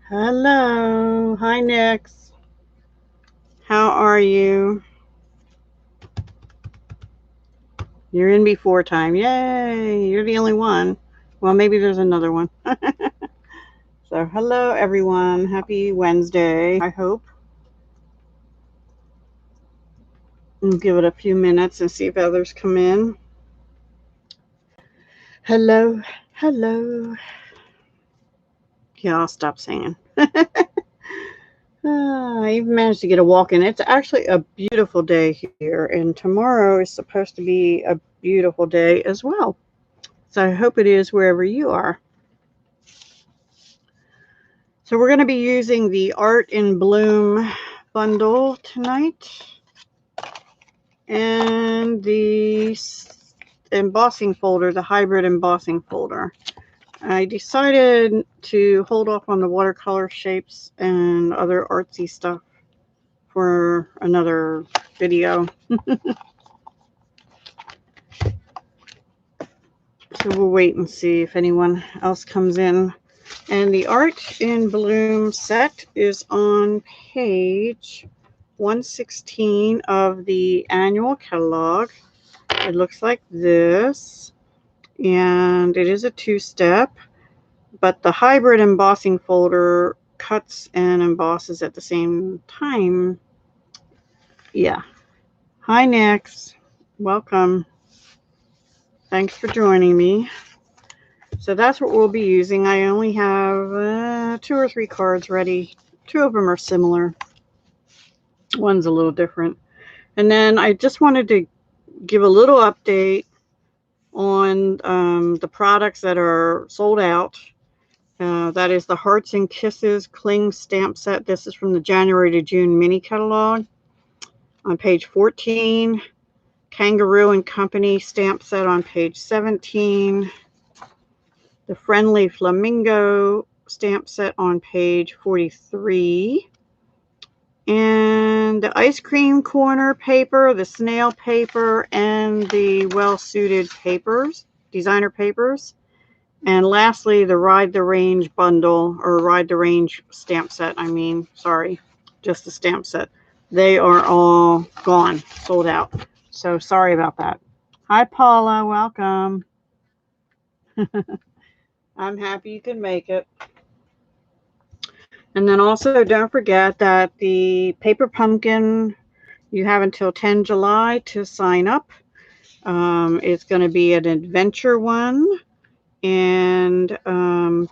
Hello. Hi, Nix. How are you? You're in before time. Yay. You're the only one. Well, maybe there's another one. So, hello, everyone. Happy Wednesday, I hope. We'll give it a few minutes and see if others come in. Hello. Hello. Yeah, I'll stop saying. I even managed to get a walk in. It's actually a beautiful day here, and tomorrow is supposed to be a beautiful day as well. So I hope it is wherever you are. So we're going to be using the Art in Bloom bundle tonight and the embossing folder, the hybrid embossing folder. I decided to hold off on the watercolor shapes and other artsy stuff for another video. So we'll wait and see if anyone else comes in. And the Art in Bloom set is on page 116 of the annual catalog. It looks like this, and it is a two-step, but the hybrid embossing folder cuts and embosses at the same time. Yeah. Hi, Nix. Welcome. Thanks for joining me. So that's what we'll be using. I only have 2 or 3 cards ready. 2 of them are similar. One's a little different. And then I just wanted to give a little update on the products that are sold out. That is the Hearts and Kisses Cling Stamp Set. This is from the January to June mini catalog. On page 14, Kangaroo and Company Stamp Set on page 17. The Friendly Flamingo Stamp Set on page 43. And the Ice Cream Corner paper, the Snail paper, and the Well Suited papers, designer papers. And lastly, the Ride the Range bundle, or Ride the Range stamp set, just the stamp set. They are all gone, sold out. So sorry about that. Hi, Paula, welcome. I'm happy you can make it. And then also don't forget that the Paper Pumpkin, you have until 10 July to sign up. It's going to be an adventure one. And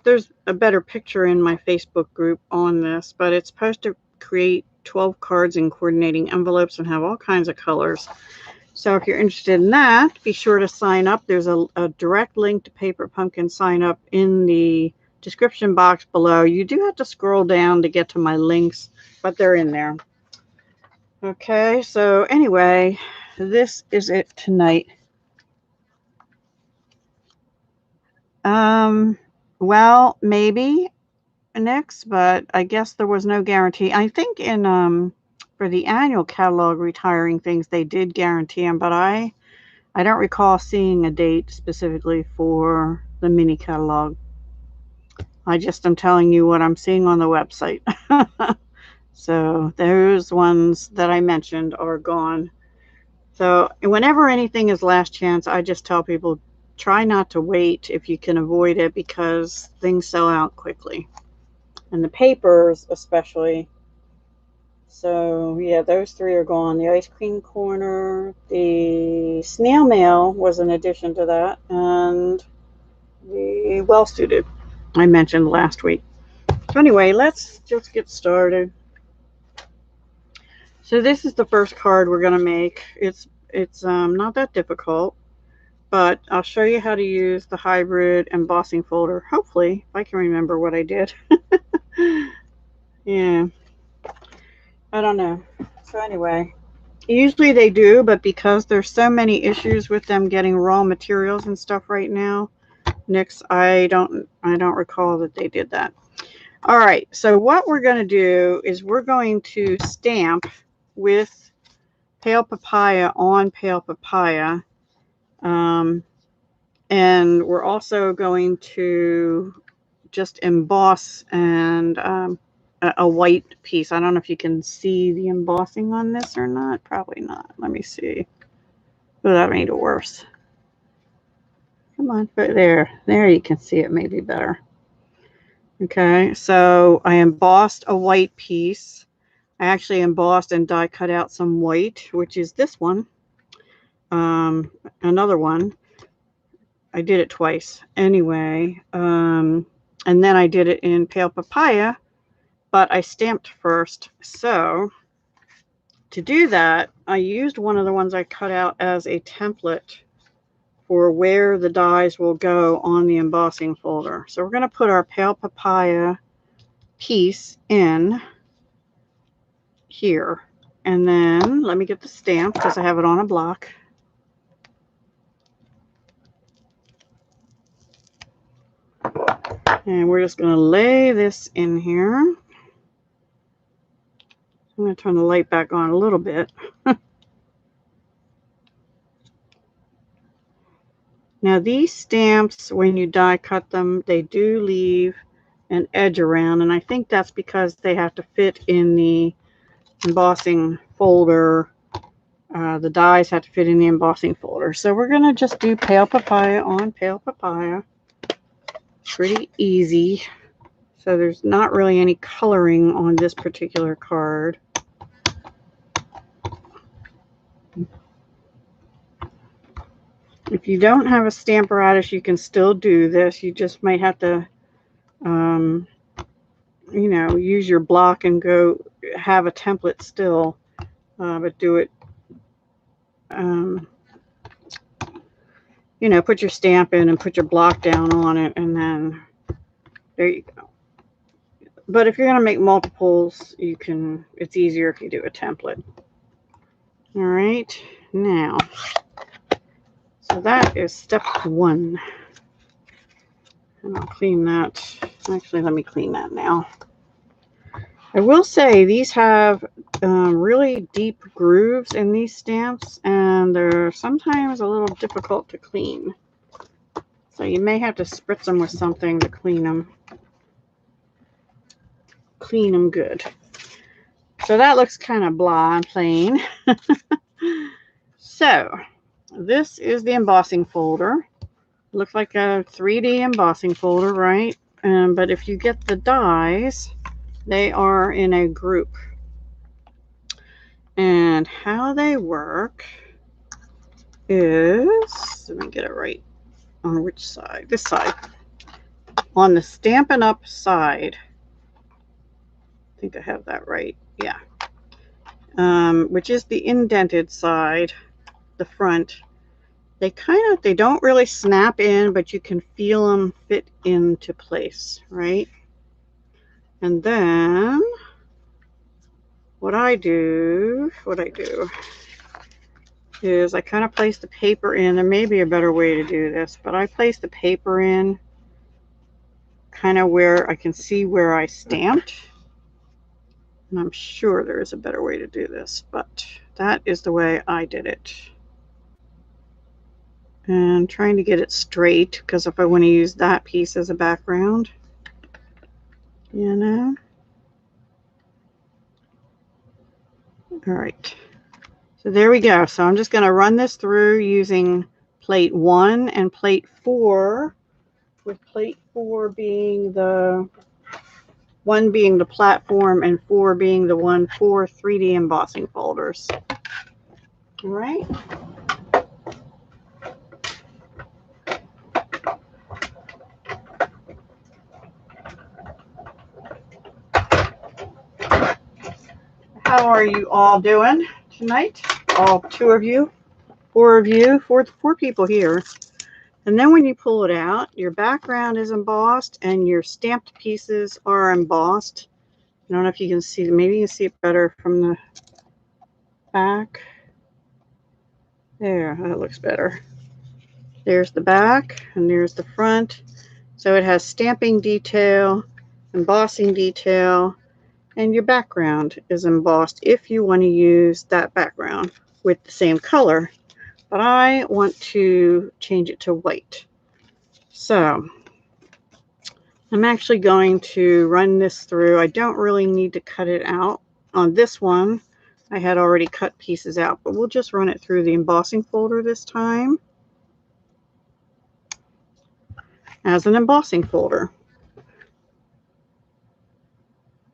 there's a better picture in my Facebook group on this, but it's supposed to create 12 cards in coordinating envelopes and have all kinds of colors. So if you're interested in that, be sure to sign up. There's a direct link to Paper Pumpkin sign up in the description box below. You do have to scroll down to get to my links, but they're in there. Okay, so anyway, this is it tonight. Well, maybe next, but I guess there was no guarantee. I think in for the annual catalog retiring things, they did guarantee them, but I don't recall seeing a date specifically for the mini catalog. I just am telling you what I'm seeing on the website. So those ones that I mentioned are gone. So whenever anything is last chance, I just tell people try not to wait if you can avoid it, because things sell out quickly. And the papers especially. So yeah, those 3 are gone. The Ice Cream Corner, the Snail Mail was an addition to that, and the Well Suited I mentioned last week. So anyway, let's just get started. So this is the first card we're going to make. It's not that difficult, but I'll show you how to use the hybrid embossing folder. Hopefully, if I can remember what I did. Yeah, I don't know. So anyway, usually they do, but because there's so many issues with them getting raw materials and stuff right now, Nix, I don't recall that they did that. All right, so what we're going to do is we're going to stamp with Pale Papaya on Pale Papaya, and we're also going to just emboss and a white piece. I don't know if you can see the embossing on this or not. Probably not. Let me see. Oh, that made it worse. Come on, right there. There you can see it maybe better. Okay, so I embossed a white piece. I actually embossed and die cut out some white, which is this one. Another one. I did it twice anyway. And then I did it in pale papaya, but I stamped first. So to do that, I used one of the ones I cut out as a template for where the dies will go on the embossing folder. So we're going to put our pale papaya piece in here. And then let me get the stamp because I have it on a block. And we're just going to lay this in here. I'm going to turn the light back on a little bit. Now these stamps, when you die cut them, they do leave an edge around, and I think that's because they have to fit in the embossing folder. The dies have to fit in the embossing folder. So we're going to just do pale papaya on pale papaya. Pretty easy. So there's not really any coloring on this particular card. If you don't have a Stamparatus, you can still do this. You just might have to, you know, use your block and go have a template still, but do it, you know, put your stamp in and put your block down on it, and then there you go. But if you're going to make multiples, you can, it's easier if you do a template. All right, now, so that is step one. And I'll clean that. Actually, let me clean that now. I will say these have really deep grooves in these stamps, and they're sometimes a little difficult to clean. So you may have to spritz them with something to clean them. Clean them good. So that looks kind of blah and plain. So this is the embossing folder. Looks like a 3D embossing folder, right? But if you get the dies, they are in a group. And how they work is, let me get it right. On which side? This side. On the Stampin' Up side. I think I have that right. Yeah. Which is the indented side, the front. They don't really snap in, but you can feel them fit into place, right? And then what I do is I kind of place the paper in. There may be a better way to do this, but I place the paper in kind of where I can see where I stamped. And I'm sure there is a better way to do this, but that is the way I did it. And trying to get it straight, because if I want to use that piece as a background, you know. All right. So there we go. So I'm just going to run this through using plate 1 and plate 4, with plate 4 being the 1 being the platform and 4 being the one for 3D embossing folders. All right. How are you all doing tonight? All 2 of you, 4 of you, four people here. And then when you pull it out, your background is embossed and your stamped pieces are embossed. I don't know if you can see, maybe you can see it better from the back. There, that looks better. There's the back and there's the front. So it has stamping detail, embossing detail, and your background is embossed if you want to use that background with the same color. But I want to change it to white. So I'm actually going to run this through. I don't really need to cut it out. On this one, I had already cut pieces out, but we'll just run it through the embossing folder this time as an embossing folder.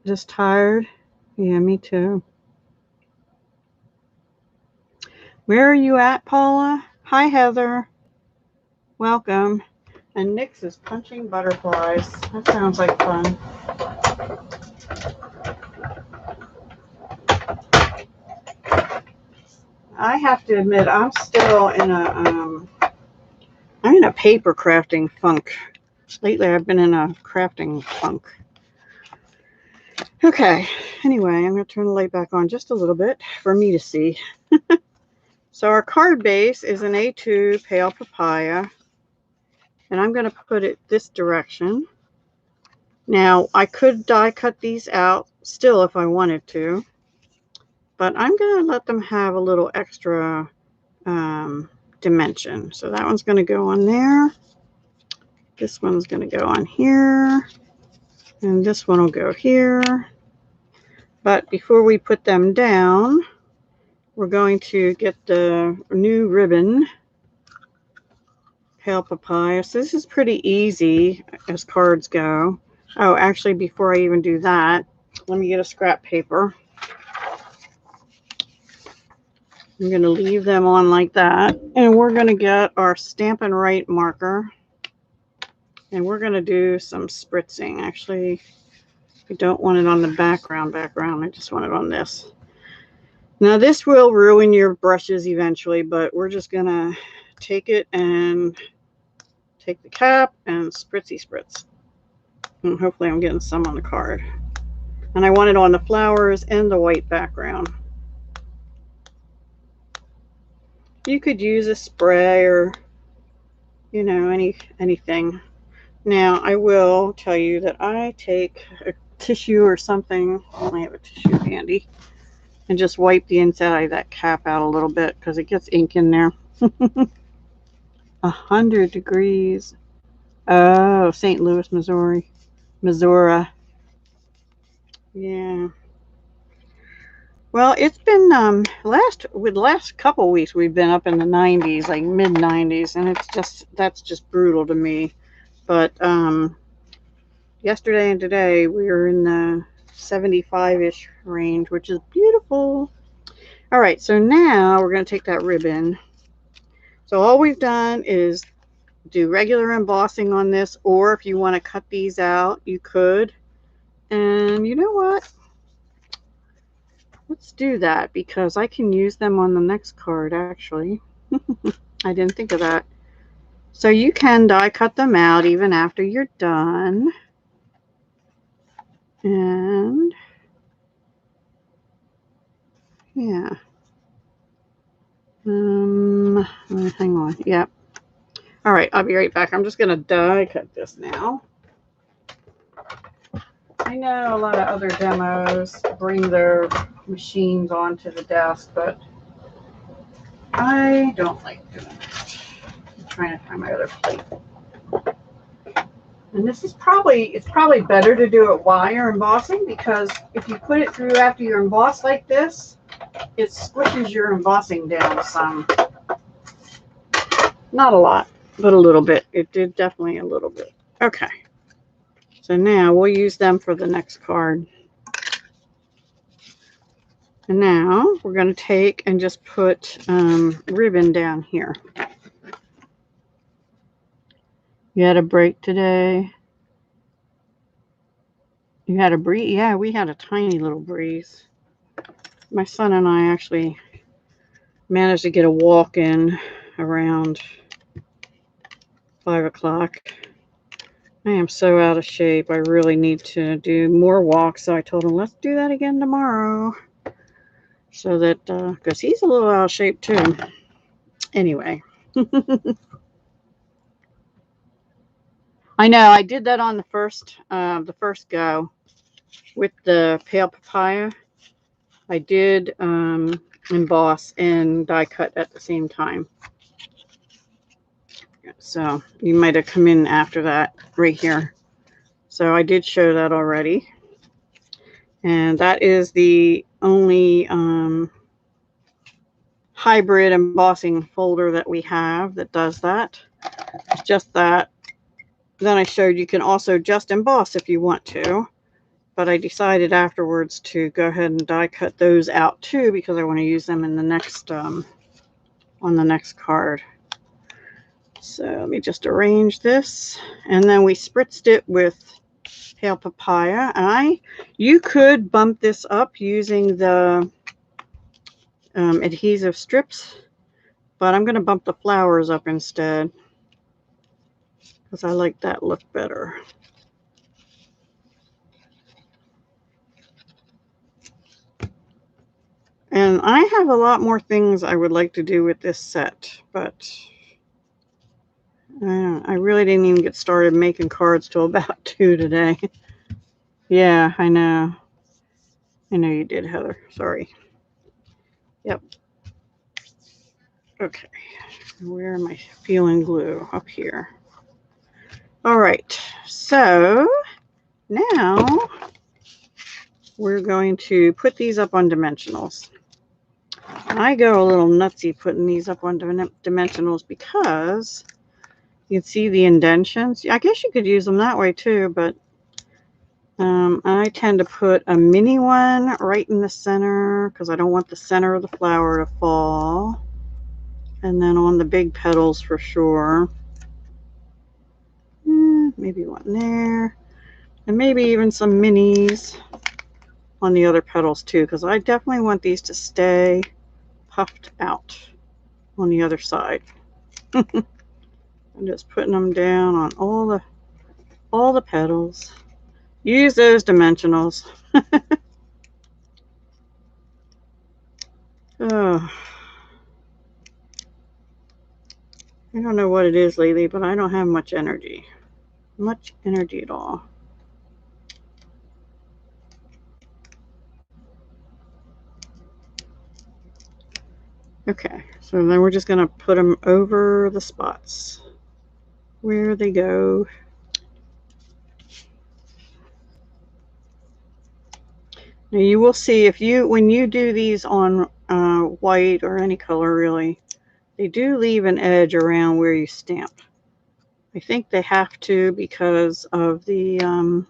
Just tired? Yeah, me too. Where are you at, Paula? Hi, Heather. Welcome. And Nyx is punching butterflies. That sounds like fun. I have to admit, I'm still in I'm in a paper crafting funk. Lately, I've been in a crafting funk. Okay. Anyway, I'm going to turn the light back on just a little bit for me to see. So our card base is an A2 pale papaya. And I'm going to put it this direction. Now, I could die cut these out still if I wanted to. But I'm going to let them have a little extra dimension. So that one's going to go on there. This one's going to go on here. And this one will go here. But before we put them down, we're going to get the new ribbon, pale papaya. So this is pretty easy as cards go. Oh, actually, before I even do that, let me get a scrap paper. I'm going to leave them on like that. And we're going to get our Stampin' Right marker. And we're going to do some spritzing. Actually, I don't want it on the background. I just want it on this. Now, this will ruin your brushes eventually, but we're just going to take it and take the cap and spritzy spritz. And hopefully I'm getting some on the card. And I want it on the flowers and the white background. You could use a spray or, you know, anything. Now, I will tell you that I take a tissue or something. I have a tissue handy. And just wipe the inside of that cap out a little bit because it gets ink in there. 100 degrees. Oh, St. Louis, Missouri. Yeah. Well, it's been the last couple weeks we've been up in the 90s, like mid 90s, and that's just brutal to me. But yesterday and today we were in the 75-ish range, which is beautiful. All right, so now we're going to take that ribbon. So all we've done is do regular embossing on this, or if you want to cut these out, you could. And you know what? Let's do that because I can use them on the next card, actually. I didn't think of that. So you can die cut them out even after you're done. And yeah. Hang on. Yep. All right, I'll be right back. I'm just gonna die cut this now. I know a lot of other demos bring their machines onto the desk, but I don't like doing that. I'm trying to find my other plate. And this is it's probably better to do it while you're embossing, because if you put it through after you emboss like this, it squishes your embossing down some. Not a lot, but a little bit. It did definitely a little bit. Okay. So now we'll use them for the next card. And now we're going to take and just put ribbon down here. You had a break today? You had a breeze? Yeah, we had a tiny little breeze. My son and I actually managed to get a walk in around 5 o'clock. I am so out of shape. I really need to do more walks. So I told him, let's do that again tomorrow. So that, because he's a little out of shape too. Anyway. I know, I did that on the first go with the pale papaya. I did emboss and die cut at the same time. So you might have come in after that right here. So I did show that already. And that is the only hybrid embossing folder that we have that does that. It's just that. Then I showed you can also just emboss if you want to. But I decided afterwards to go ahead and die cut those out too, because I want to use them in the next on the next card. So let me just arrange this, and then we spritzed it with pale papaya. And you could bump this up using the adhesive strips, but I'm going to bump the flowers up instead because I like that look better. And I have a lot more things I would like to do with this set, but I really didn't even get started making cards till about 2 today. Yeah, I know. I know you did, Heather. Sorry. Yep. Okay. Where am I feeling glue? Up here. All right. So now we're going to put these up on dimensionals. I go a little nutsy putting these up on dimensionals because you can see the indentions. I guess you could use them that way too, but I tend to put a mini one right in the center because I don't want the center of the flower to fall. And then on the big petals for sure. Maybe one there. And maybe even some minis on the other petals too, because I definitely want these to stay puffed out on the other side. I'm just putting them down on all the petals. Use those dimensionals. Oh, I don't know what it is lately, but I don't have much energy. Much energy at all. Okay, so then we're just going to put them over the spots where they go. Now you will see when you do these on white or any color really, they do leave an edge around where you stamp. I think they have to because of the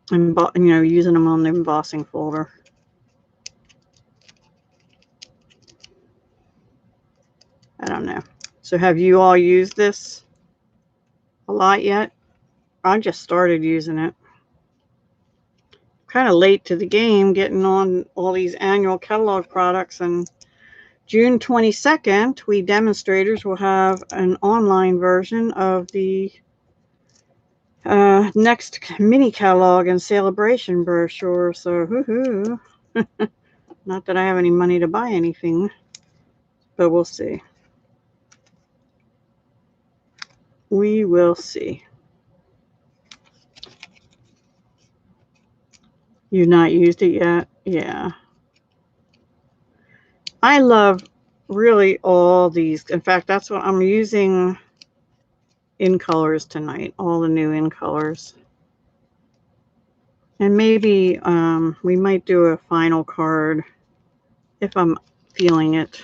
using them on the embossing folder. I don't know. So have you all used this a lot yet? I just started using it. Kind of late to the game getting on all these annual catalog products, and June 22nd, we demonstrators will have an online version of the next mini catalog and celebration brochure. So, hoo-hoo. Not that I have any money to buy anything, but we'll see. We will see. You've not used it yet? Yeah. I love really all these. In fact, that's what I'm using in colors tonight. All the new in colors. And maybe we might do a final card if I'm feeling it.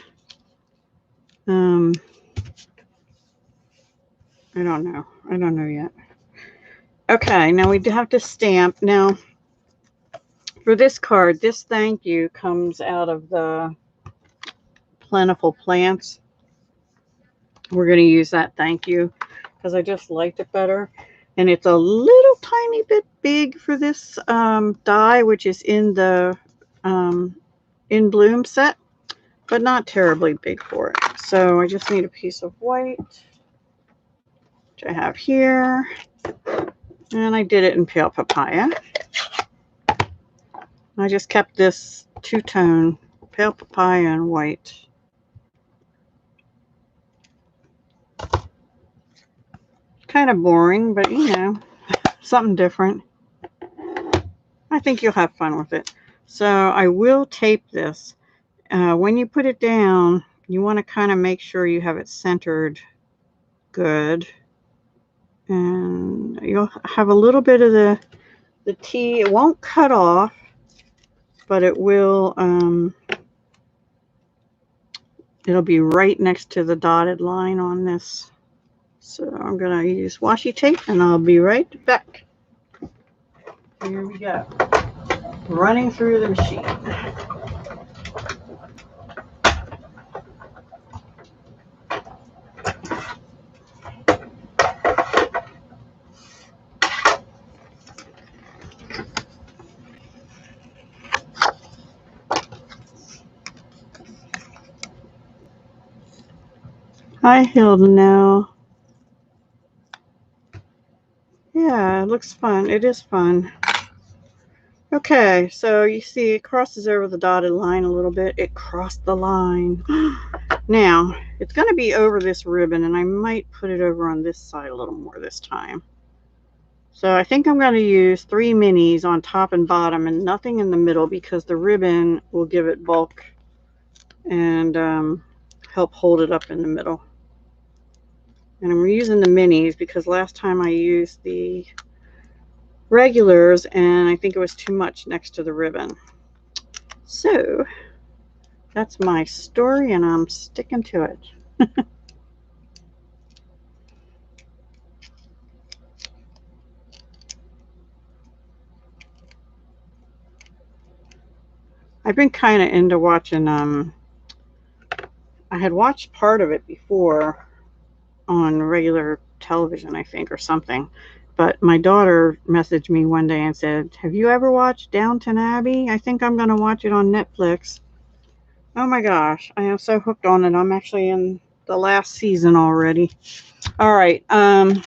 I don't know. I don't know yet. Okay, now we have to stamp. Now, for this card, this thank you comes out of the Plentiful Plants. We're going to use that thank you because I just liked it better. And it's a little tiny bit big for this die, which is in the In Bloom set, but not terribly big for it. So I just need a piece of white, which I have here. And I did it in Pale Papaya. I just kept this two-tone, Pale Papaya and white. Kind of boring, but you know, something different. I think you'll have fun with it. So I will tape this. When you put it down, you want to kind of make sure you have it centered good. And you'll have a little bit of the T. It won't cut off, but it will, it'll be right next to the dotted line on this. So I'm going to use washi tape and I'll be right back. Here we go. Running through the machine. Hi, Hilda now. Yeah, it looks fun. It is fun. Okay, so you see it crosses over the dotted line a little bit. It crossed the line. Now, it's going to be over this ribbon, and I might put it over on this side a little more this time. So I think I'm going to use 3 minis on top and bottom and nothing in the middle because the ribbon will give it bulk and help hold it up in the middle. And I'm using the minis because last time I used the regulars and I think it was too much next to the ribbon. So that's my story and I'm sticking to it. I've been kind of into watching, I had watched part of it before on regular television, I think, or something. But my daughter messaged me one day and said, have you ever watched Downton Abbey? I think I'm going to watch it on Netflix. Oh my gosh, I am so hooked on it. I'm actually in the last season already. All right. And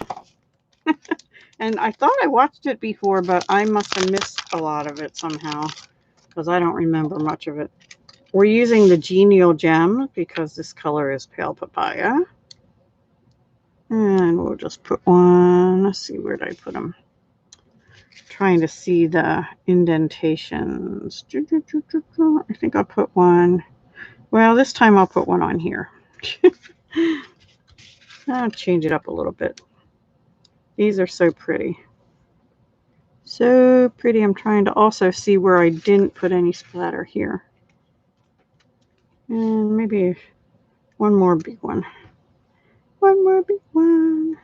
I thought I watched it before, but I must have missed a lot of it somehow because I don't remember much of it. We're using the Genial Gem because this color is Pale Papaya. And we'll just put one. Let's see, where did I put them? Trying to see the indentations. I think I'll put one. Well, this time I'll put one on here. I'll change it up a little bit. These are so pretty. So pretty. I'm trying to also see where I didn't put any splatter here. And maybe one more big one. One more big one.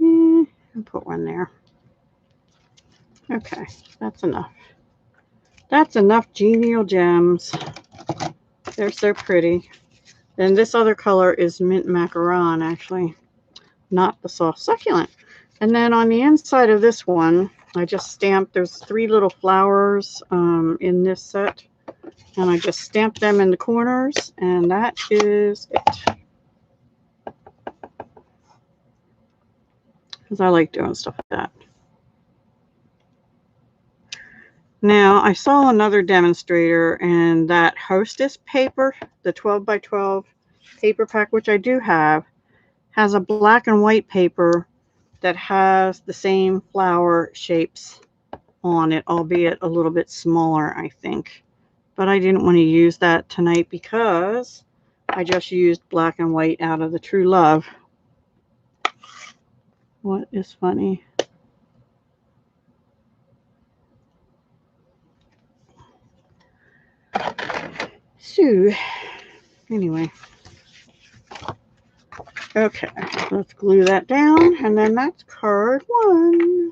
I'll put one there. Okay, that's enough. That's enough Genial Gems. They're so pretty. And this other color is Mint Macaron, actually, not the Soft Succulent. And then on the inside of this one, I just stamped, there's 3 little flowers in this set. And I just stamped them in the corners, and that is it. Because I like doing stuff like that. Now, I saw another demonstrator, and that Hostess paper, the 12 by 12 paper pack, which I do have, has a black and white paper that has the same flower shapes on it, albeit a little bit smaller, I think. But I didn't want to use that tonight because I just used black and white out of the True Love. What is funny? So, anyway. Okay, let's glue that down, and then that's card 1.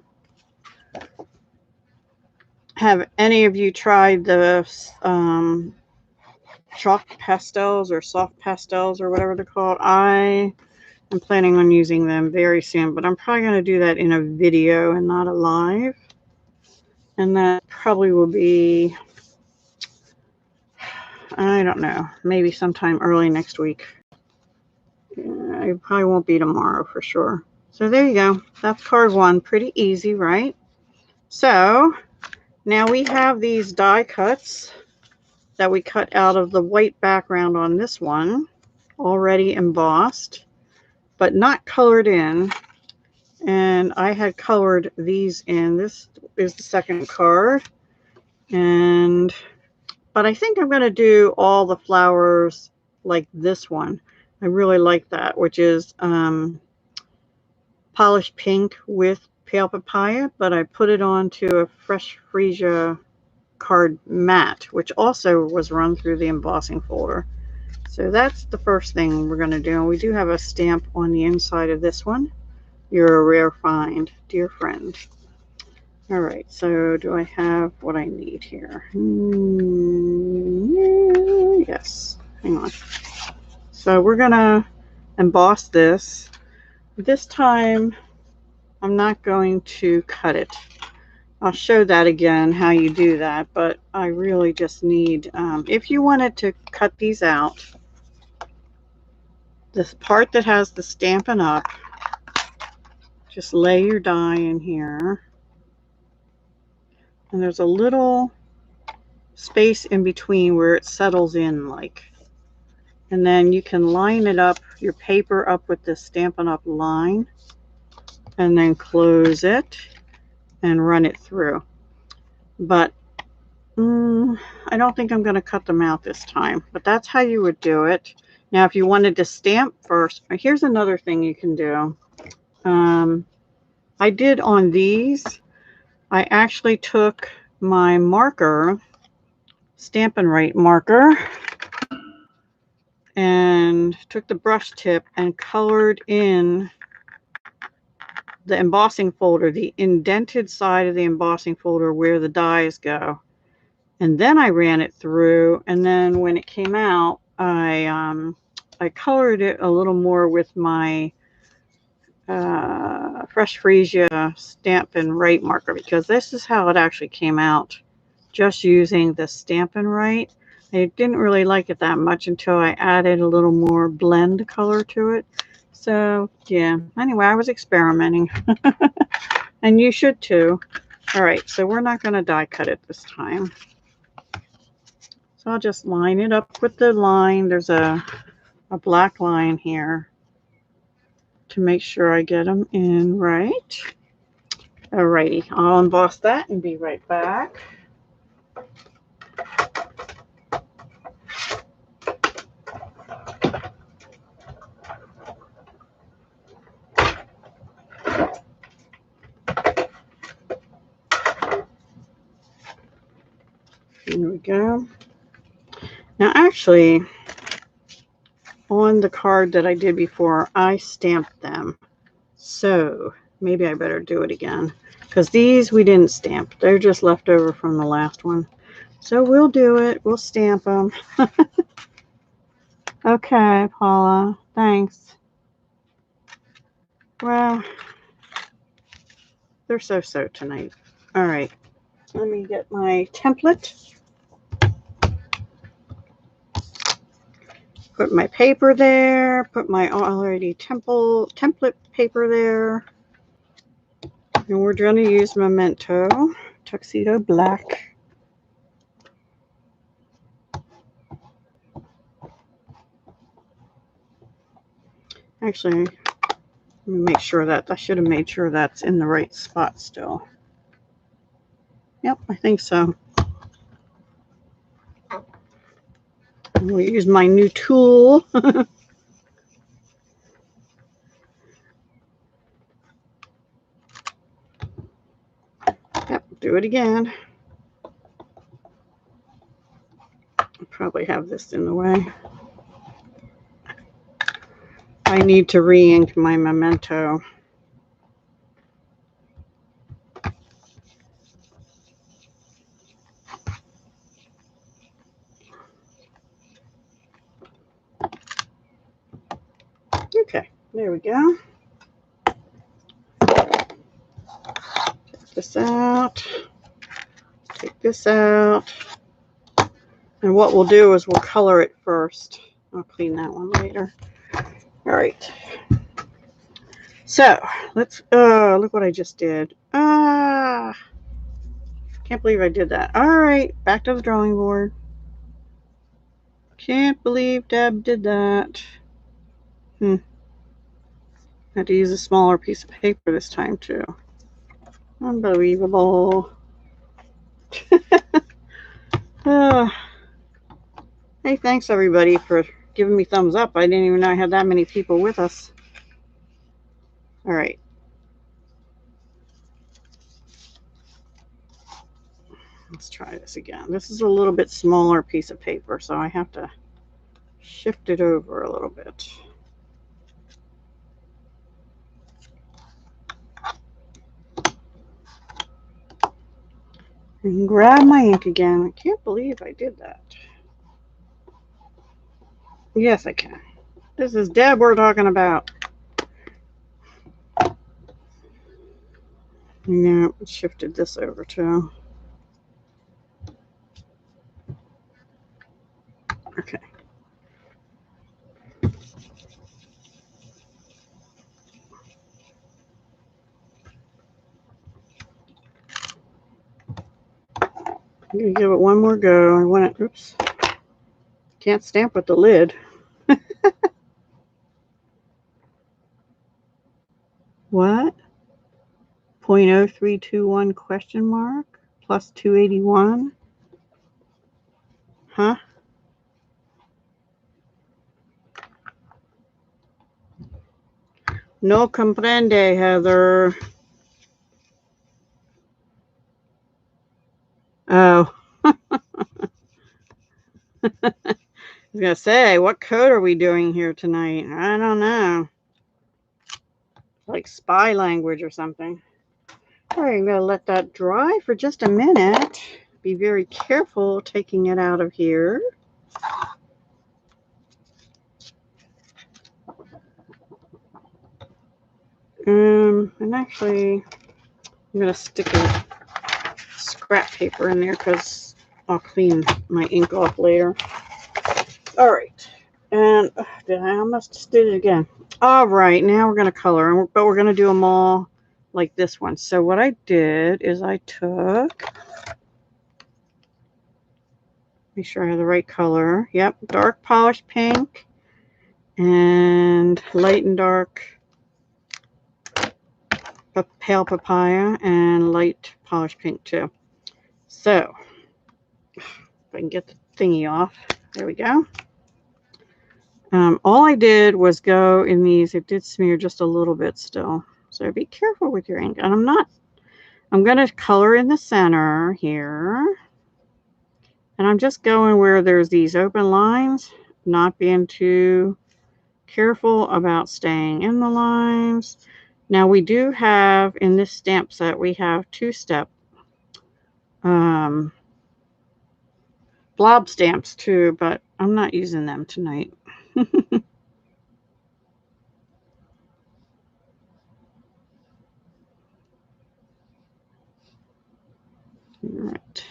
Have any of you tried the chalk pastels or soft pastels or whatever they're called? I am planning on using them very soon, but I'm probably going to do that in a video and not a live. And that probably will be, I don't know, maybe sometime early next week. It probably won't be tomorrow for sure. So there you go. That's card 1. Pretty easy, right? So now we have these die cuts that we cut out of the white background on this one, already embossed, but not colored in. And I had colored these in. This is the second card. But I think I'm going to do all the flowers like this one. I really like that, which is polished pink with pale papaya, but I put it onto a Fresh Freesia card matte, which also was run through the embossing folder. So that's the first thing we're going to do. We do have a stamp on the inside of this one. You're a rare find, dear friend. All right, so do I have what I need here? Yes, hang on. So we're going to emboss this. This time, I'm not going to cut it. I'll show that again, how you do that, but I really just need, if you wanted to cut these out, this part that has the Stampin' Up, just lay your die in here. And there's a little space in between where it settles in like. And then you can line it up, your paper up with this Stampin' Up line, and then close it and run it through. But I don't think I'm going to cut them out this time, but that's how you would do it. Now, if you wanted to stamp first, here's another thing you can do. I did on these, I actually took my marker, Stampin' Right marker, and took the brush tip and colored in the embossing folder, the indented side of the embossing folder where the dies go. And then I ran it through, and then when it came out, I colored it a little more with my Fresh Freesia Stampin' Right marker, because this is how it actually came out, just using the Stampin' Right. I didn't really like it that much until I added a little more blend color to it. So yeah, anyway, I was experimenting. And you should too. All right, so we're not going to die cut it this time. So I'll just line it up with the line. There's a black line here to make sure I get them in right. Alrighty, I'll emboss that and be right back. Here we go. Now actually, on the card that I did before, I stamped them. So maybe I better do it again, because these we didn't stamp. They're just left over from the last one. So we'll do it. We'll stamp them. Okay, Paula. Thanks. Well, they're so-so tonight. All right. Let me get my template. Put my paper there. Put my already template paper there. And we're going to use Memento Tuxedo Black. Actually, let me make sure that I should have made sure that's in the right spot still. Yep, I think so. We'll use my new tool. Yep, do it again. I'll probably have this in the way. I need to re-ink my Memento. Okay, there we go. Take this out. Take this out. And what we'll do is we'll color it first. I'll clean that one later. All right. So let's look what I just did. Can't believe I did that. All right, back to the drawing board. Can't believe Deb did that. Had to use a smaller piece of paper this time too. Unbelievable. Hey, thanks everybody for giving me thumbs up. I didn't even know I had that many people with us. All right, Let's try this again. This is a little bit smaller piece of paper, so I have to shift it over a little bit. And grab my ink again. I can't believe I did that. Yes, I can. This is Deb we're talking about. Yeah, shifted this over too. Okay. I'm gonna give it one more go. I want it. Oops. Can't stamp with the lid. What? 0.0321 question mark plus 281? Huh? No comprende, Heather. Oh. I was gonna say, what code are we doing here tonight? I don't know. Like spy language or something. All right, I'm gonna let that dry for just a minute. Be very careful taking it out of here. And actually, I'm gonna stick a scrap paper in there because I'll clean my ink off later. All right, and I almost did it again. All right, now we're gonna color, but we're gonna do them all like this one. So what I did is I took, make sure I have the right color. Yep, dark polished pink and light and dark pale papaya and light polished pink too. So if I can get the thingy off, there we go. All I did was go in these. It did smear just a little bit still, so be careful with your ink. And I'm going to color in the center here, and I'm just going where there's these open lines, not being too careful about staying in the lines. Now we do have, in this stamp set, we have two-step blob stamps too, but I'm not using them tonight. Alright.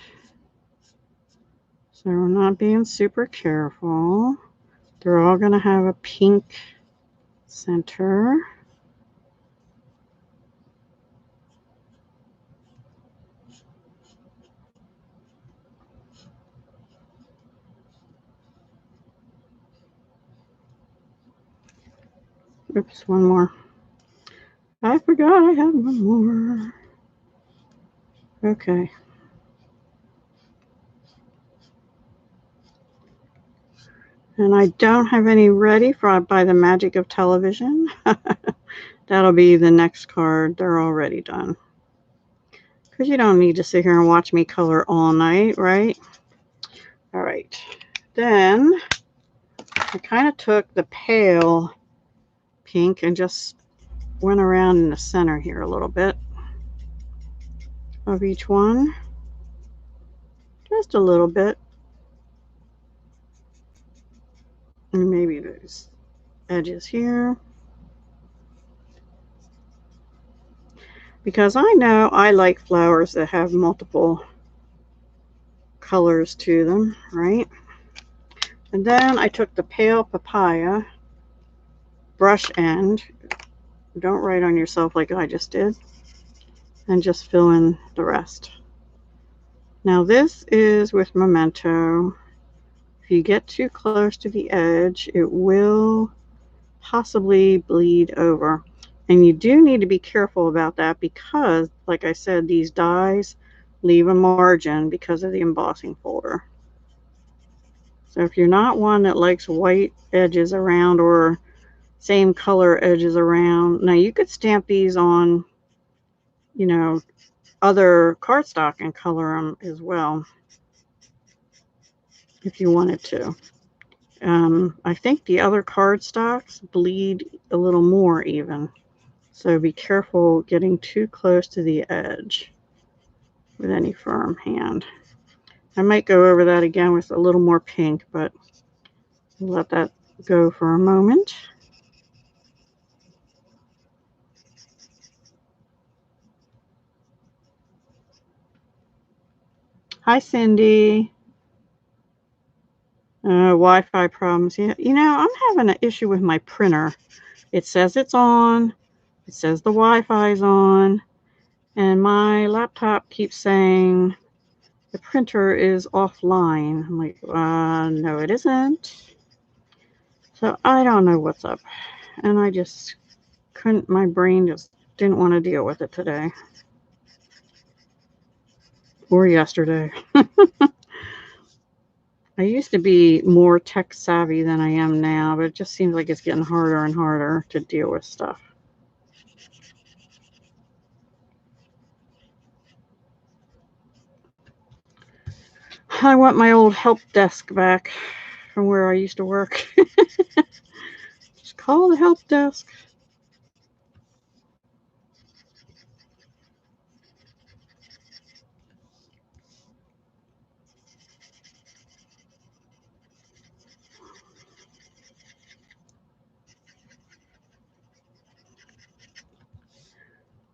So we're not being super careful. They're all going to have a pink center. Oops, one more. I forgot I had one more. Okay. And I don't have any ready for by the magic of television. That'll be the next card. They're already done. Because you don't need to sit here and watch me color all night, right? All right. Then I kind of took the pale pink and just went around in the center here a little bit of each one. Just a little bit. And maybe those edges here. Because I know I like flowers that have multiple colors to them, right? And then I took the pale papaya brush end. Don't write on yourself like I just did. And just fill in the rest. Now this is with Memento. If you get too close to the edge, it will possibly bleed over. And you do need to be careful about that because, like I said, these dies leave a margin because of the embossing folder. So if you're not one that likes white edges around or same color edges around, now you could stamp these on, you know, other cardstock and color them as well if you wanted to. I think the other cardstocks bleed a little more even. So be careful getting too close to the edge with any firm hand. I might go over that again with a little more pink, but we'll let that go for a moment. Hi, Cindy. Wi-Fi problems. Yeah, you know, I'm having an issue with my printer. It says it's on. It says the Wi-Fi's on. And my laptop keeps saying the printer is offline. I'm like, no, it isn't. So I don't know what's up. And I just couldn't, my brain just didn't want to deal with it today. Or yesterday. I used to be more tech savvy than I am now, but it just seems like it's getting harder and harder to deal with stuff. I want my old help desk back from where I used to work. Just call the help desk.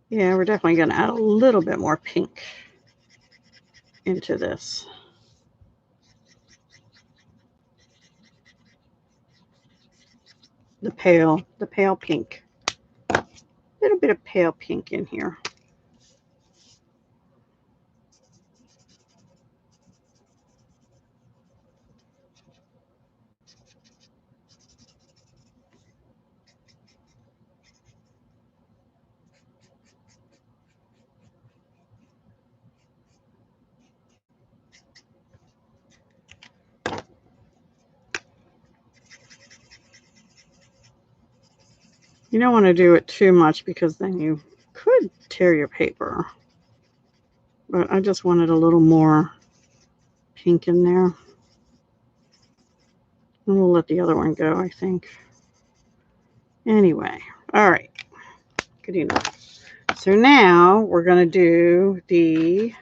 Yeah, we're definitely going to add a little bit more pink into this. The pale pink. A little bit of pale pink in here. You don't want to do it too much because then you could tear your paper. But I just wanted a little more pink in there. And we'll let the other one go, I think. Anyway, all right. Good enough. So now we're going to do the,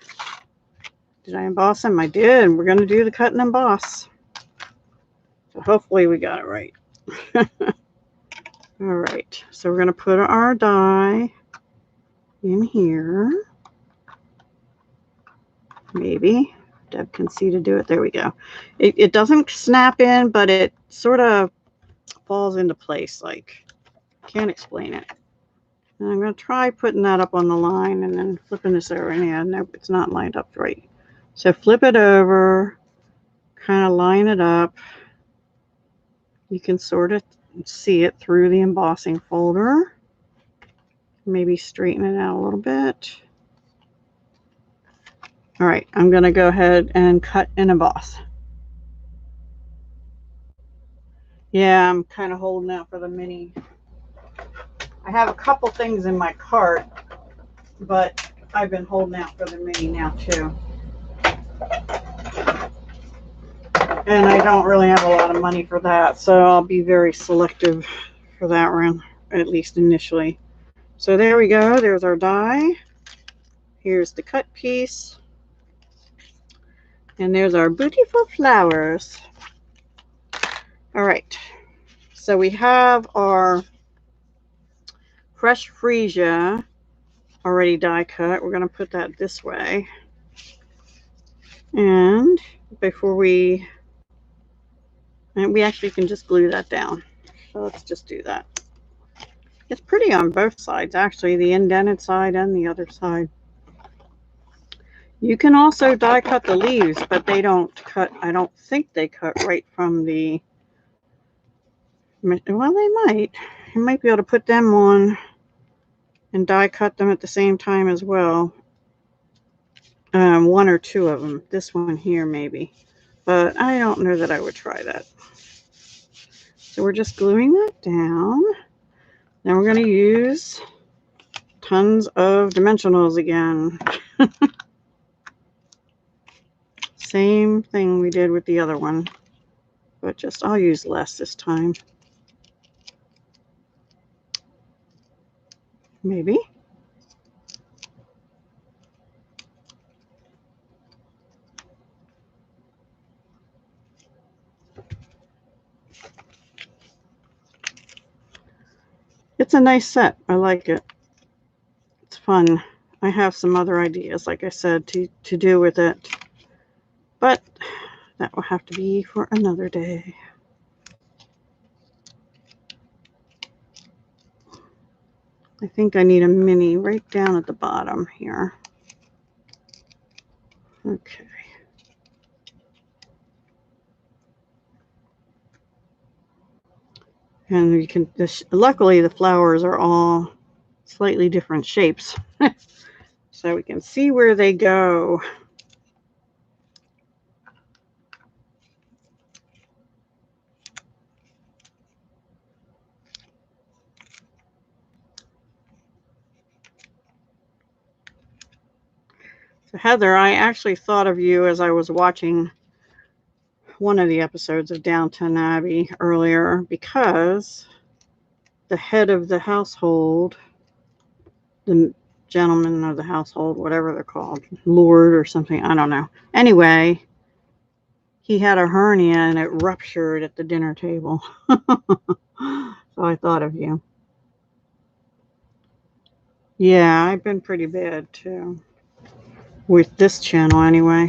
did I emboss them? I did. We're going to do the cut and emboss. So hopefully we got it right. All right. So we're going to put our die in here. Maybe. Deb can see to do it. There we go. It doesn't snap in, but it sort of falls into place. Like, can't explain it. And I'm going to try putting that up on the line and then flipping this over. And yeah, nope, it's not lined up right. So flip it over, kind of line it up. You can sort of see it through the embossing folder. Maybe straighten it out a little bit. All right, I'm going to go ahead and cut and emboss. Yeah, I'm kind of holding out for the mini. I have a couple things in my cart, but I've been holding out for the mini now too. And I don't really have a lot of money for that, so I'll be very selective for that one, at least initially. So there we go. There's our die. Here's the cut piece. And there's our beautiful flowers. All right. So we have our fresh freesia already die cut. We're going to put that this way. And before we actually can just glue that down. So let's just do that. It's pretty on both sides, actually, the indented side and the other side. You can also die cut the leaves, but they don't cut, I don't think they cut right from the, well, they might. You might be able to put them on and die cut them at the same time as well. One or two of them. This one here, maybe. But I don't know that I would try that. So we're just gluing that down. Then we're going to use tons of dimensionals again. Same thing we did with the other one, but just I'll use less this time. Maybe. It's a nice set. I like it. It's fun. I have some other ideas, like I said, to do with it. But that will have to be for another day. I think I need a mini right down at the bottom here. Okay. And you can, luckily the flowers are all slightly different shapes. So we can see where they go. So Heather, I actually thought of you as I was watching one of the episodes of Downton Abbey earlier, because the head of the household, the gentleman of the household, whatever they're called, lord or something, I don't know. Anyway, he had a hernia and it ruptured at the dinner table. So I thought of you. Yeah, I've been pretty bad too. With this channel anyway.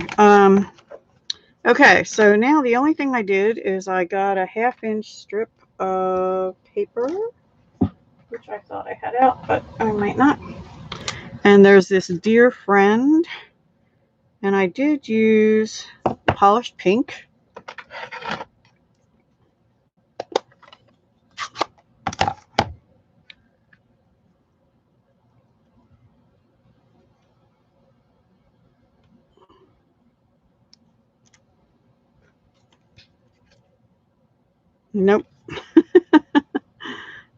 Okay, so now the only thing I did is I got a 1/2 inch strip of paper, which I thought I had out, but I might not. And there's this dear friend, and I did use polished pink. Nope.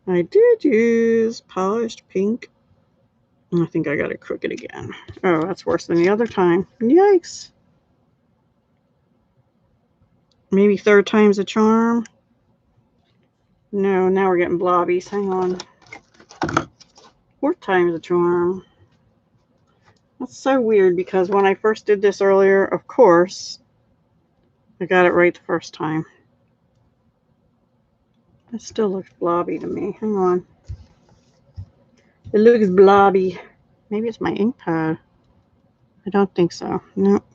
I did use polished pink. I think I got it crooked again. Oh, that's worse than the other time. Yikes. Maybe 3rd time's a charm. No, now we're getting blobbies. Hang on. 4th time's a charm. That's so weird, because when I first did this earlier, of course, I got it right the first time. It still looks blobby to me. Hang on. It looks blobby. Maybe it's my ink pad. I don't think so. Nope.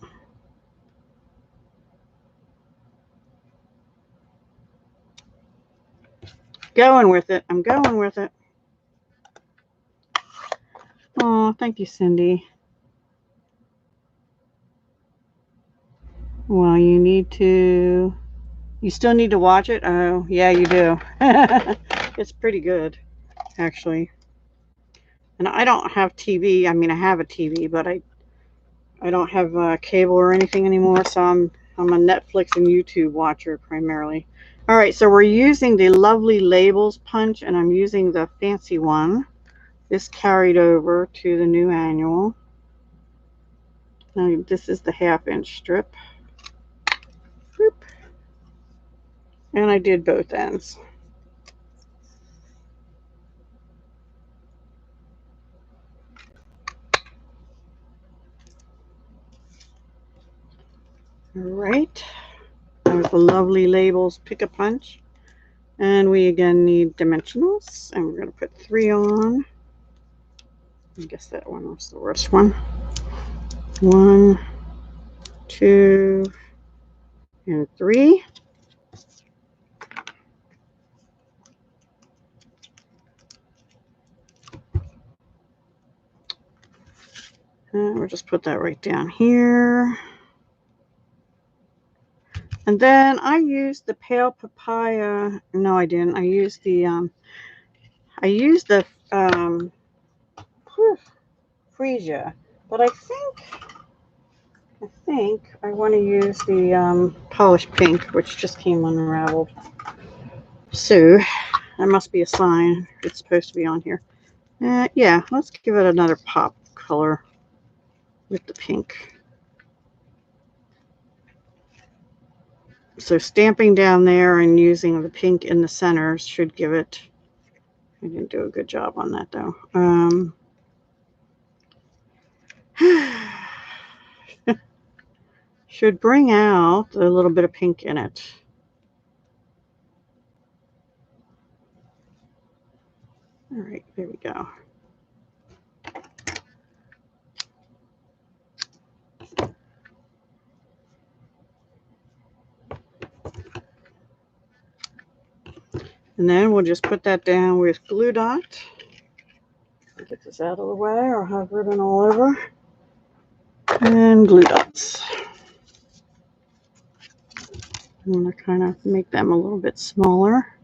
Going with it. I'm going with it. Oh, thank you, Cindy. Well, you still need to watch it? Oh, yeah, you do. It's pretty good, actually. And I don't have TV. I mean, I have a TV, but I don't have cable or anything anymore, so I'm a Netflix and YouTube watcher primarily. All right, so we're using the Lovely Labels punch, and I'm using the fancy one. This carried over to the new annual. Now, this is the 1/2 inch strip. Boop. And I did both ends. All right. There's the Lovely Labels Pick-a-Punch. And we again need dimensionals. And we're going to put 3 on. I guess that one was the worst one. 1, 2, and 3. And we'll just put that right down here. And then I used the pale papaya. No, I didn't. I used the freesia. But I think I want to use the polished pink, which just came unraveled. So that must be a sign it's supposed to be on here. Yeah, let's give it another pop color. with the pink. So stamping down there and using the pink in the centers should give it, I didn't do a good job on that though. Should bring out a little bit of pink in it. All right, there we go. And then we'll just put that down with glue dot. Get this out of the way or have ribbon all over. And glue dots. I'm going to kind of make them a little bit smaller.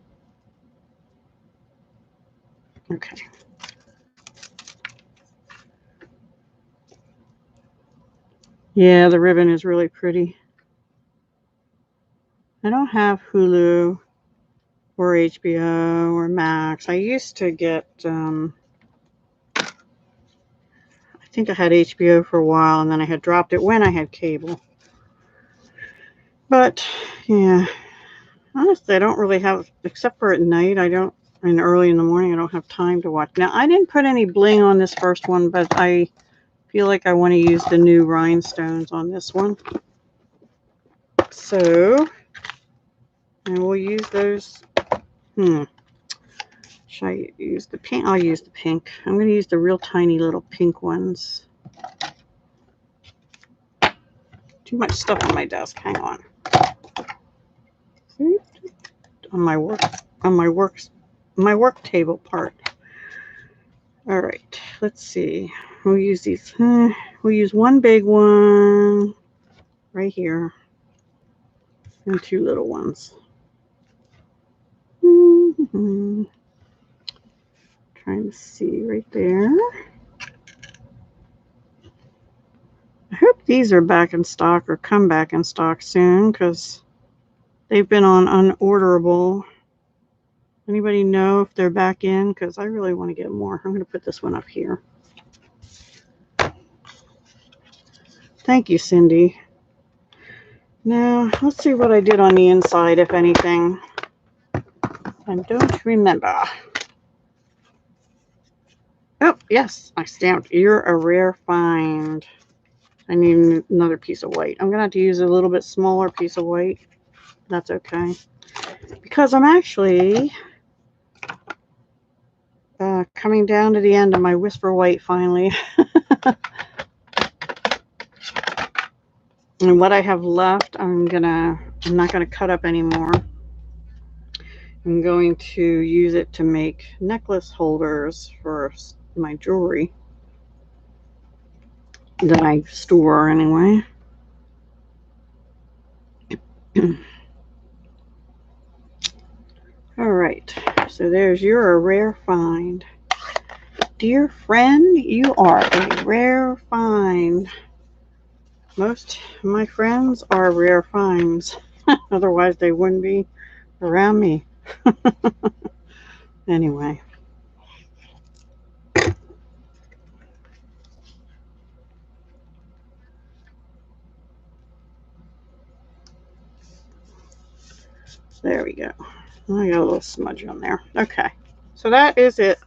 Okay. Yeah, the ribbon is really pretty. I don't have Hulu or HBO or Max. I used to get, I think I had HBO for a while, and then I had dropped it when I had cable. But, yeah, honestly, I don't really have, except for at night, and early in the morning, I don't have time to watch. Now, I didn't put any bling on this first one, but I feel like I want to use the new rhinestones on this one. So, and we'll use those. Should I use the pink? I'll use the pink. I'm going to use the real tiny little pink ones. Too much stuff on my desk. Hang on. On my work table part. All right. Let's see. We'll use these. We'll use one big one right here and two little ones. Trying to see right there. I hope these are back in stock or come back in stock soon, because they've been on unorderable. Anybody know if they're back in? Because I really want to get more. I'm going to put this one up here. Thank you, Cindy. Now, let's see what I did on the inside, if anything. I don't remember. Oh, yes, I stamped. You're a rare find. I need another piece of white. I'm going to have to use a little bit smaller piece of white. That's okay. Because I'm actually coming down to the end of my Whisper White finally. And what I have left, I'm not gonna cut up anymore. I'm going to use it to make necklace holders for my jewelry that I store anyway. All right, so you're a rare find. Dear friend, you are a rare find. Most of my friends are rare finds. Otherwise, they wouldn't be around me. Anyway. There we go. I got a little smudge on there. Okay. So that is it.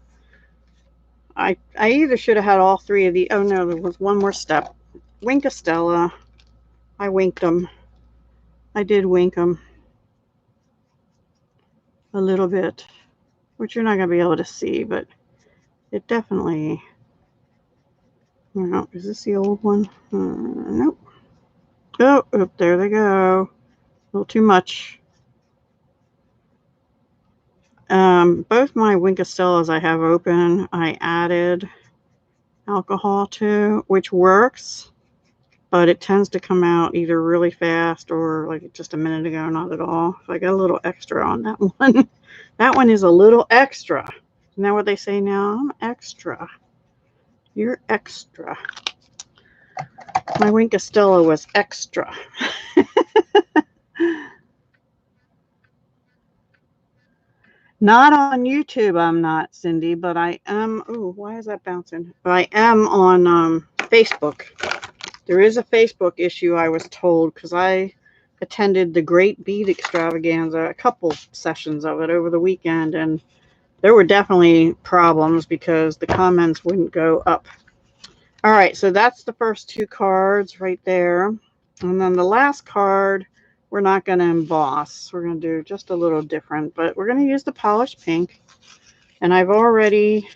I either should have had all three of the, oh no, there was one more step. Wink a Stella. I winked them. I did wink them a little bit, which you're not going to be able to see, but it definitely, I don't know, is this the old one? Nope. Oh, there they go. A little too much. Both my Wink of Stellas I have open, I added alcohol to, which works, but it tends to come out either really fast or like just a minute ago, not at all. So I got a little extra on that one. That one is a little extra. Isn't that what they say now? I'm extra. You're extra. My Wink of Stella was extra. Not on YouTube, I'm not, Cindy, but I am. Oh, why is that bouncing? But I am on Facebook. There is a Facebook issue, I was told, because I attended the Great Bead Extravaganza, a couple sessions of it over the weekend, and there were definitely problems because the comments wouldn't go up. All right, so that's the first two cards right there. And then the last card, we're not going to emboss. We're going to do just a little different, but we're going to use the polished pink. And I've already,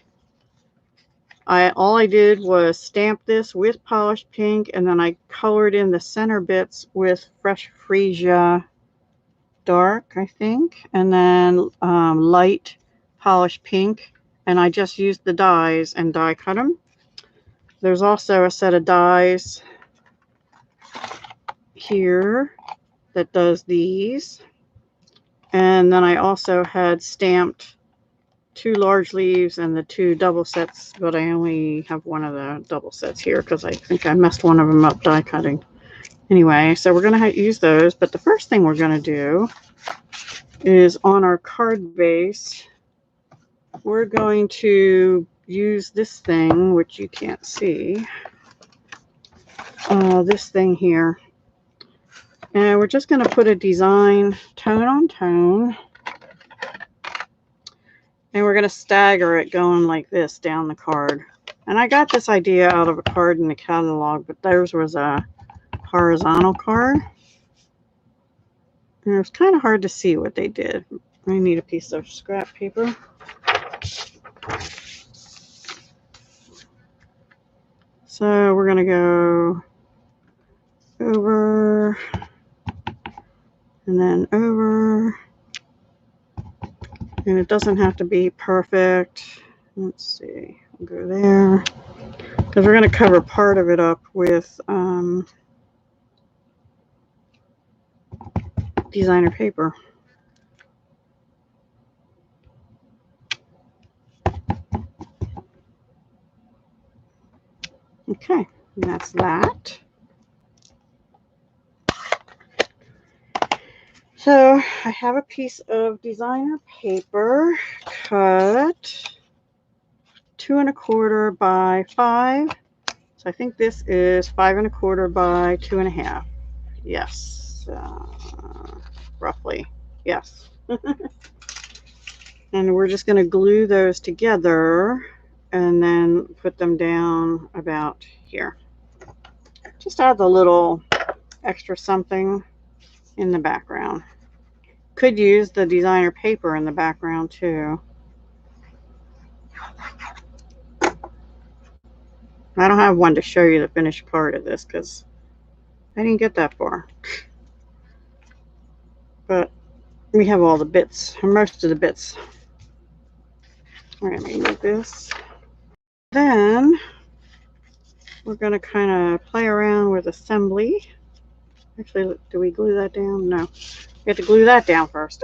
all I did was stamp this with polished pink, and then I colored in the center bits with Fresh Freesia dark, I think, and then light polished pink. And I just used the dies and die cut them. There's also a set of dies here that does these. And then I also had stamped 2 large leaves and the 2 double sets, but I only have one of the double sets here because I think I messed one of them up die cutting. Anyway, so we're going to use those, but the first thing we're going to do is on our card base, we're going to use this thing, which you can't see, this thing here. And we're just going to put a design tone on tone. And we're going to stagger it going like this down the card. And I got this idea out of a card in the catalog, but theirs was a horizontal card. And it was kind of hard to see what they did. I need a piece of scrap paper. So we're going to go over and then over. And it doesn't have to be perfect. Let's see. We'll go there. Because we're going to cover part of it up with designer paper. Okay, and that's that. So I have a piece of designer paper cut 2 1/4 by 5. So I think this is 5 1/4 by 2 1/2. Yes, roughly. Yes. And we're just going to glue those together and then put them down about here. Just add a little extra something in the background. Could use the designer paper in the background too. I don't have one to show you the finished part of this because I didn't get that far. But we have all the bits, or most of the bits. All right, let me move this. Then we're going to kind of play around with assembly. Actually, do we glue that down? No. We have to glue that down first.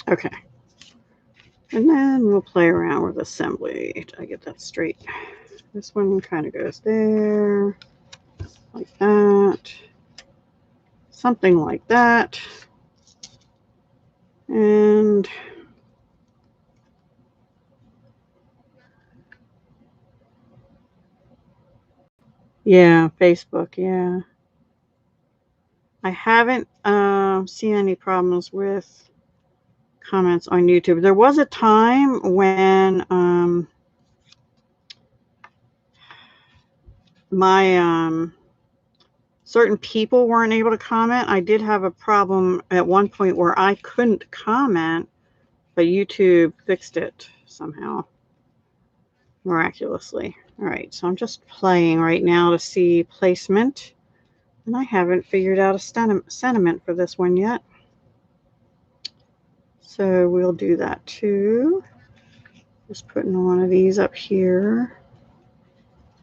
Okay. And then we'll play around with assembly. I get that straight. This one kind of goes there, like that. Something like that. And yeah, Facebook, yeah. I haven't seen any problems with comments on YouTube. There was a time when my certain people weren't able to comment. I did have a problem at one point where I couldn't comment, but YouTube fixed it somehow, miraculously. All right, so I'm just playing right now to see placement, and I haven't figured out a sentiment for this one yet. So we'll do that too. Just putting one of these up here.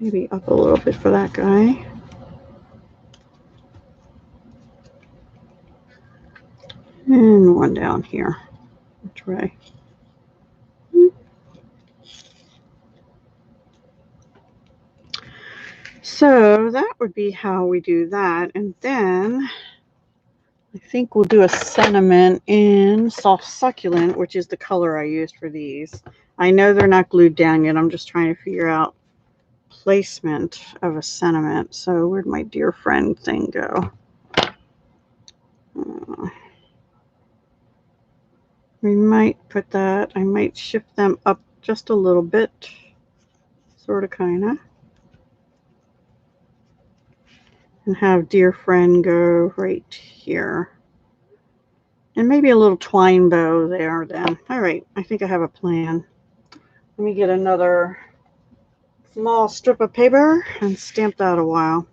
Maybe up a little bit for that guy. And one down here. Which way? So that would be how we do that. And then I think we'll do a sentiment in soft succulent, which is the color I used for these. I know they're not glued down yet. I'm just trying to figure out placement of a sentiment. So where'd my dear friend thing go? We might put that, I might shift them up just a little bit, sort of, kind of. And have dear friend go right here. And maybe a little twine bow there then. All right, I think I have a plan. Let me get another small strip of paper and stamp that a while.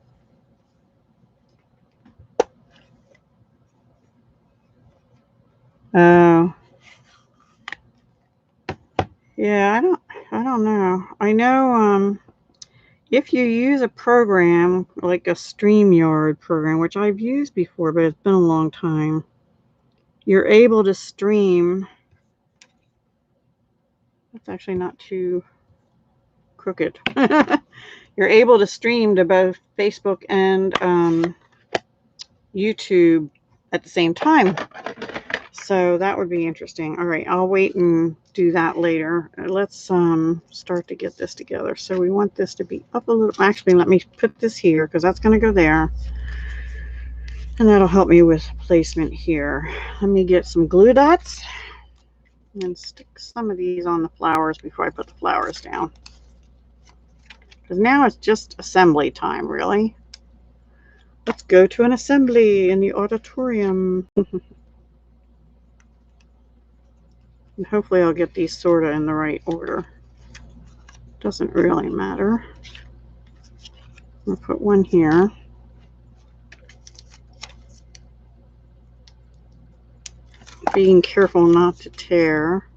Oh. Yeah, I don't know. I know if you use a program like a StreamYard program, which I've used before, but it's been a long time, you're able to stream. That's actually not too crooked. You're able to stream to both Facebook and YouTube at the same time. So that would be interesting. All right, I'll wait and do that later. Let's start to get this together. So we want this to be up a little. Actually, let me put this here because that's going to go there. And that'll help me with placement here. Let me get some glue dots and stick some of these on the flowers before I put the flowers down. Because now it's just assembly time, really. Let's go to an assembly in the auditorium. And hopefully I'll get these sort of in the right order. Doesn't really matter. I'll put one here. Being careful not to tear.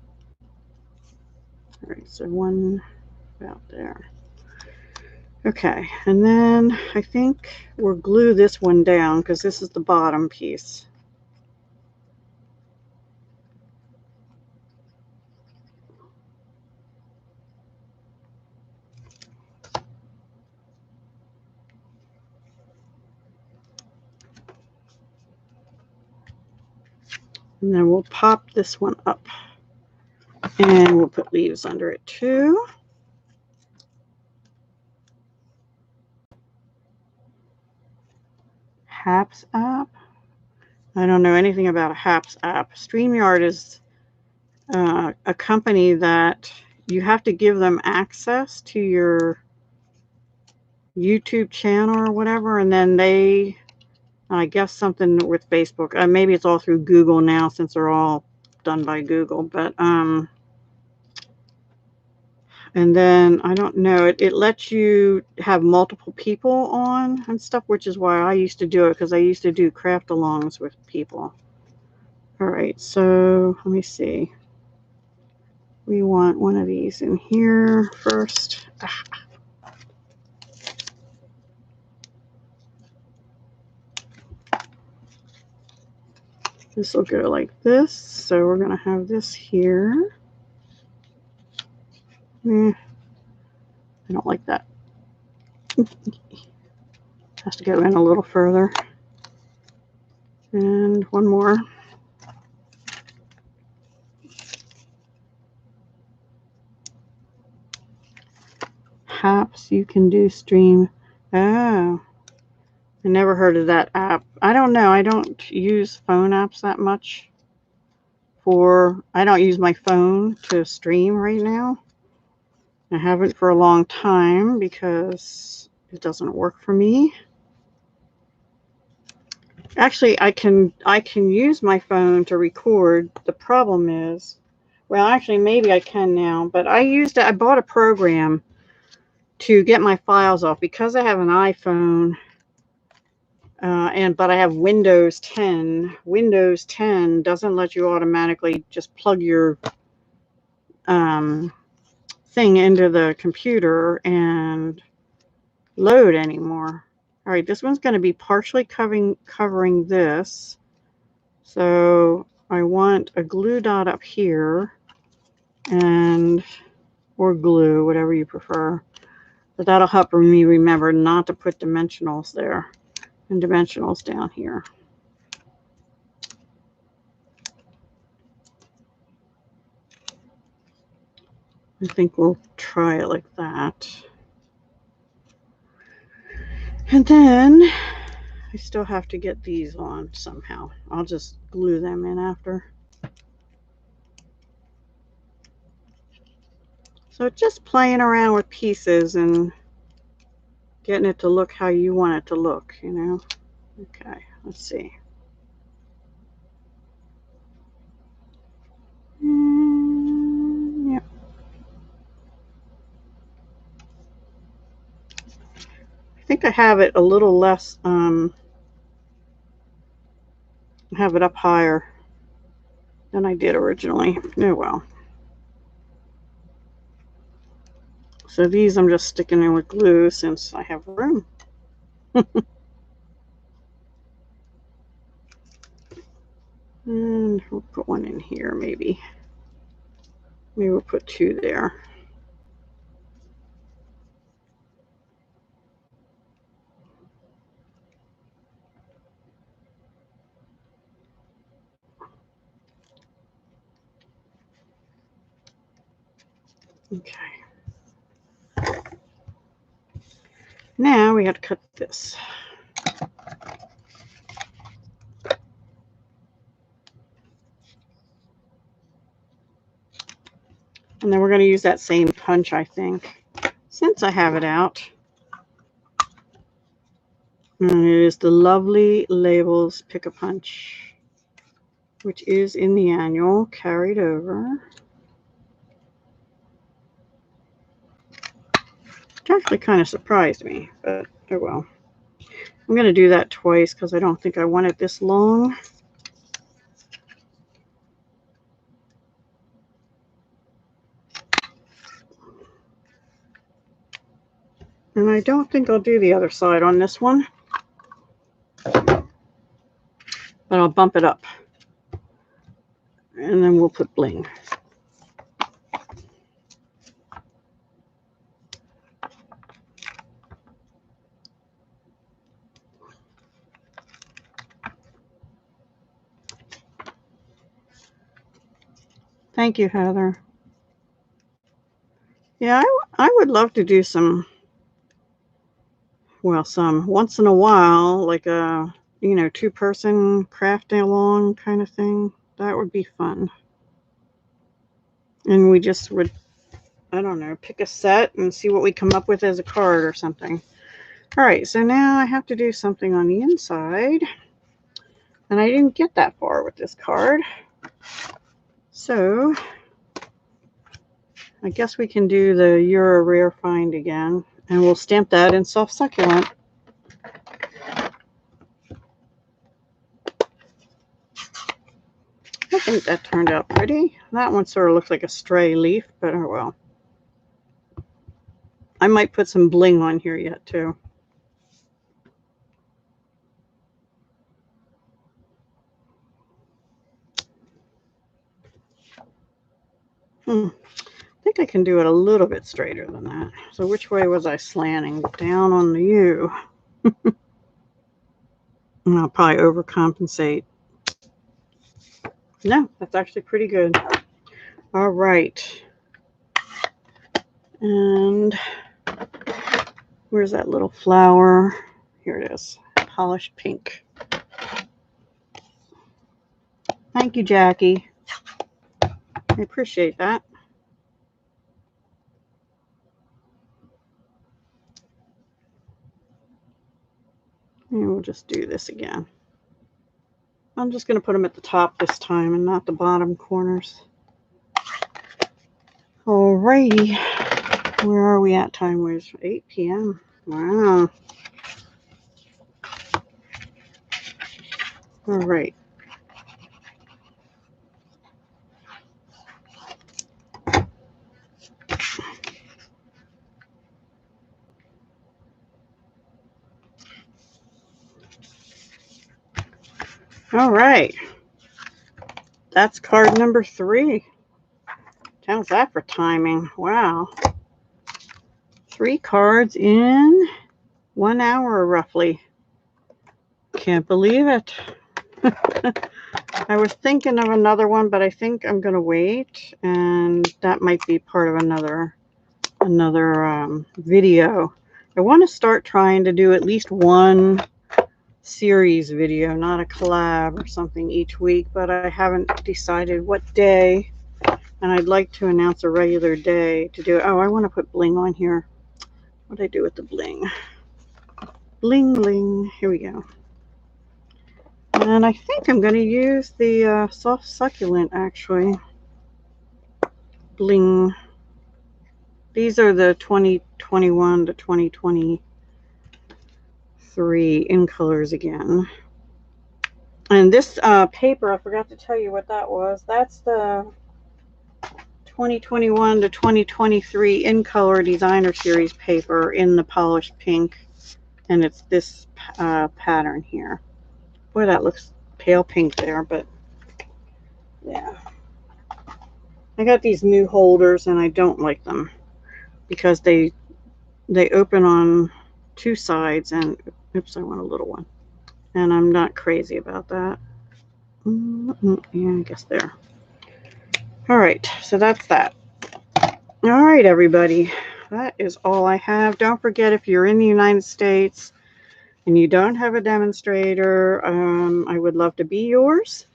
All right, so one about there. Okay, and then I think we'll glue this one down because this is the bottom piece. And then we'll pop this one up and we'll put leaves under it too. HAPS app. I don't know anything about a HAPS app. StreamYard is a company that you have to give them access to your YouTube channel or whatever, and then they, I guess something with Facebook. Maybe it's all through Google now since they're all done by Google, but and then I don't know, it lets you have multiple people on and stuff, which is why I used to do it, because I used to do craft alongs with people. All right, so let me see. We want one of these in here first. This will go like this. So we're going to have this here. I don't like that. Has to go in a little further. And one more. HAPS, you can do stream. Oh, I never heard of that app. I don't know. I don't use phone apps that much. I don't use my phone to stream right now. I haven't for a long time because it doesn't work for me. Actually, I can use my phone to record. The problem is, well, actually, maybe I can now, but I bought a program to get my files off because I have an iPhone, but I have Windows 10. Windows 10 doesn't let you automatically just plug your thing into the computer and load anymore. All right, this one's going to be partially covering this. So I want a glue dot up here, or glue, whatever you prefer. But that'll help me remember not to put dimensionals there and dimensionals down here. I think we'll try it like that. And then I still have to get these on somehow. I'll just glue them in after. So just playing around with pieces and getting it to look how you want it to look, you know. Okay, let's see. Yep. I think I have it a little less, have it up higher than I did originally. Oh well. So these I'm just sticking in with glue since I have room. And we'll put one in here maybe. Maybe we'll put two there. Okay. Now we have to cut this. And then we're going to use that same punch, I think, since I have it out. And it is the Lovely Labels Pick-a-Punch, which is in the annual, carried over. Which actually kind of surprised me, but oh well. I'm going to do that twice because I don't think I want it this long. And I don't think I'll do the other side on this one. But I'll bump it up. And then we'll put bling. Thank you, Heather. Yeah, I would love to do some, well, some once in a while, like a, you know, two-person crafting along kind of thing. That would be fun. And we just would, I don't know, pick a set and see what we come up with as a card or something. All right, so now I have to do something on the inside. And I didn't get that far with this card. So I guess we can do the You're a Rare Find again. And we'll stamp that in Soft Succulent. I think that turned out pretty. That one sort of looks like a stray leaf, but oh well. I might put some bling on here yet too. I think I can do it a little bit straighter than that. So which way was I slanting? Down on the U. And I'll probably overcompensate. No, that's actually pretty good. All right. And where's that little flower? Here it is. Polished pink. Thank you, Jackie. I appreciate that. And we'll just do this again. I'm just going to put them at the top this time and not the bottom corners. Alrighty. Where are we at time-wise? 8 p.m. Wow. All right. All right. That's card number 3. How's that for timing? Wow. 3 cards in 1 hour, roughly. Can't believe it. I was thinking of another one, but I think I'm going to wait, and that might be part of another video. I want to start trying to do at least one series video, not a collab or something each week, but I haven't decided what day, and I'd like to announce a regular day to do it. Oh, I want to put bling on here. What do I do with the bling? Bling, bling. Here we go. And I think I'm going to use the soft succulent, actually. Bling. These are the 2021 to 2023 in colors again. And this paper, I forgot to tell you what that was. That's the 2021 to 2023 in color designer series paper in the polished pink. And it's this pattern here. Boy, that looks pale pink there, but yeah. I got these new holders and I don't like them because they open on two sides, and oops, I want a little one. And I'm not crazy about that. Yeah, I guess there. All right, so that's that. All right, everybody. That is all I have. Don't forget, if you're in the United States and you don't have a demonstrator, I would love to be yours.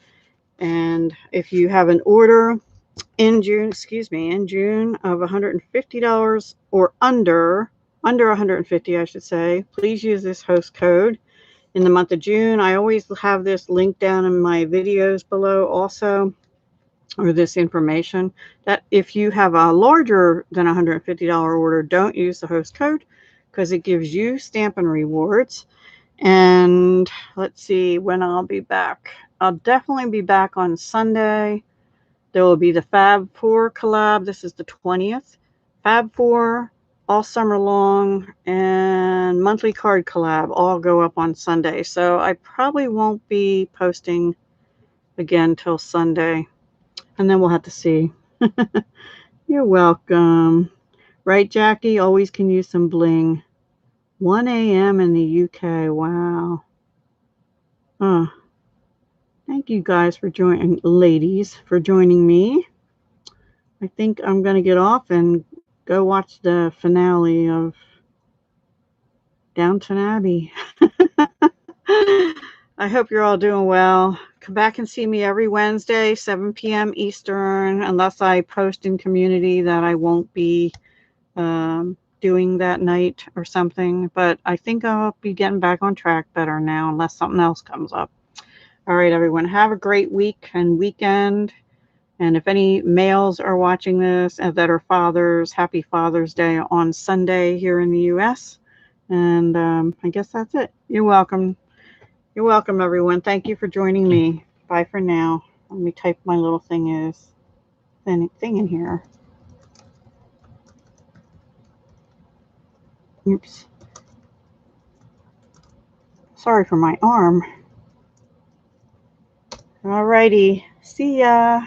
And if you have an order in June of $150 or under 150, I should say, please use this host code in the month of June. I always have this link down in my videos below also, or this information, that if you have a larger than $150 order, don't use the host code because it gives you Stampin' rewards. And let's see when I'll be back. I'll definitely be back on Sunday. There will be the Fab 4 collab. This is the 20th. Fab 4 all summer long, and monthly card collab all go up on Sunday. So I probably won't be posting again till Sunday. And then we'll have to see. You're welcome. Right, Jackie? Always can use some bling. 1 a.m. in the UK. Wow. Thank you guys for joining, ladies, for joining me. I think I'm going to get off and go watch the finale of Downton Abbey. I hope you're all doing well. Come back and see me every Wednesday, 7 p.m. Eastern, unless I post in community that I won't be doing that night or something. But I think I'll be getting back on track better now, unless something else comes up. All right, everyone. Have a great week and weekend. And if any males are watching this that are fathers, happy Father's Day on Sunday here in the U.S. And I guess that's it. You're welcome. You're welcome, everyone. Thank you for joining me. Bye for now. Let me type my little thing in here. Oops. Sorry for my arm. All righty. See ya.